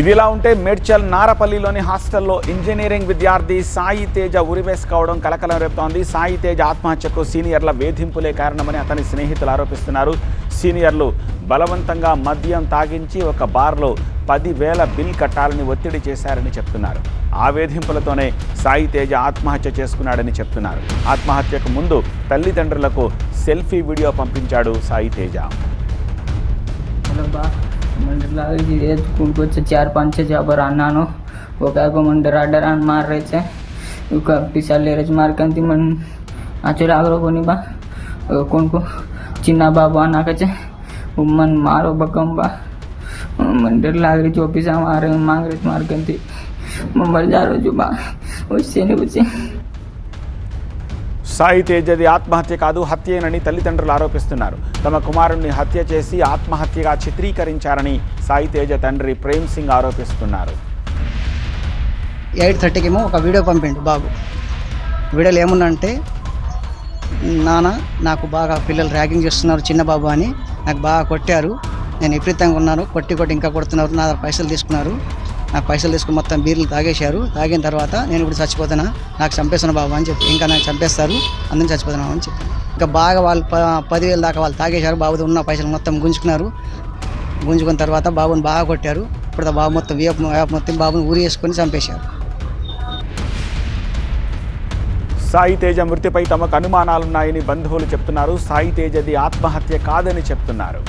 ఇదిలా ఉంటే మేడ్చల్ నారపల్లిలోని హాస్టల్లో ఇంజనీరింగ్ విద్యార్థి సాయి తేజ ఉరివేసుకోవడం కలకలం రేపుతోంది. సాయి తేజ ఆత్మహత్యకు సీనియర్ల వేధింపులే కారణమని అతని స్నేహితులు ఆరోపిస్తున్నారు. సీనియర్లు బలవంతంగా మద్యం తాగించి ఒక బార్లో 10,000 బిల్ కట్టాలని ఒత్తిడి చేశారని చెప్తున్నారు. ఆ వేధింపులతోనే సాయి తేజ ఆత్మహత్య చేసుకున్నాడని చెప్తున్నారు. ఆత్మహత్యకు ముందు తల్లిదండ్రులకు సెల్ఫీ వీడియో పంపించాడు సాయి తేజ. मंदिर लगा कि उनको 4-5 जाबर అన్నాను ఒక మండర్ ఆర్డర్ అని మార్ रहे थे उनका पिछले लेरज मार कंती मन आचर आगरो कोनी बा कोनको चिन्ना बाबा ना कचे मन मारो बकम बा मंदिर लाग रही ऑफिस मारे मांग रहे मार कंती मर जा रहा जो बा उससे ने बचे. సాయి తేజది ఆత్మహత్య కాదు, హత్యేనని తల్లిదండ్రులు ఆరోపిస్తున్నారు. తమ కుమారుణ్ణి హత్య చేసి ఆత్మహత్యగా చిత్రీకరించారని సాయి తేజ తండ్రి ప్రేమ్ సింగ్ ఆరోపిస్తున్నారు. 8:30కేమో ఒక వీడియో పంపిండు బాబు. వీడియోలో ఏముందంటే, నాన్న నాకు బాగా పిల్లలు ర్యాగింగ్ చేస్తున్నారు చిన్న బాబు అని, నాకు బాగా కొట్టారు, నేను విపరీతంగా ఉన్నాను, కొట్టి ఇంకా కొడుతున్నారు, నా పైసలు తీసుకున్నారు, నాకు పైసలు తీసుకుని మొత్తం బీర్లు తాగేశారు, తాగిన తర్వాత నేను ఇప్పుడు చచ్చిపోతున్నా, నాకు చంపేస్తున్నా బాబు అని చెప్పి, ఇంకా నాకు చంపేస్తారు అందరిని చచ్చిపోతున్నాను అని చెప్పి, ఇంకా బాగా వాళ్ళు 10,000 దాకా వాళ్ళు తాగేశారు. బాబు ఉన్న పైసలు మొత్తం గుంజుకున్న తర్వాత బాబుని బాగా కొట్టారు. ఇప్పుడు బాబు మొత్తం వేపు మొత్తం బాబుని ఊరి వేసుకొని చంపేశారు. సాయి తేజ మృతిపై తమకు అనుమానాలున్నాయని బంధువులు చెప్తున్నారు. సాయి తేజది ఆత్మహత్య కాదని చెప్తున్నారు.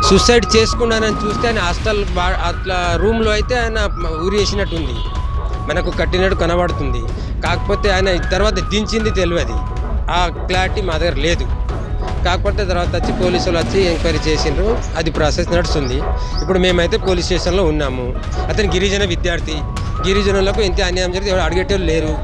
సూసైడ్ చేసుకున్నానని చూస్తే ఆయన హాస్టల్ అట్లా రూమ్లో అయితే ఆయన ఊరి వేసినట్టుంది, మనకు కట్టినట్టు కనబడుతుంది. కాకపోతే ఆయన తర్వాత దించింది తెలియదు, ఆ క్లారిటీ మా దగ్గర లేదు. కాకపోతే తర్వాత వచ్చి పోలీసులు వచ్చి ఎంక్వైరీ చేసిండ్రు, అది ప్రాసెస్ నడుస్తుంది. ఇప్పుడు మేమైతే పోలీస్ స్టేషన్లో ఉన్నాము. అతను గిరిజన విద్యార్థి, గిరిజనులకు ఎంత అన్యాయం జరిగితే ఎవరు అడిగేటోళ్ళు లేరు.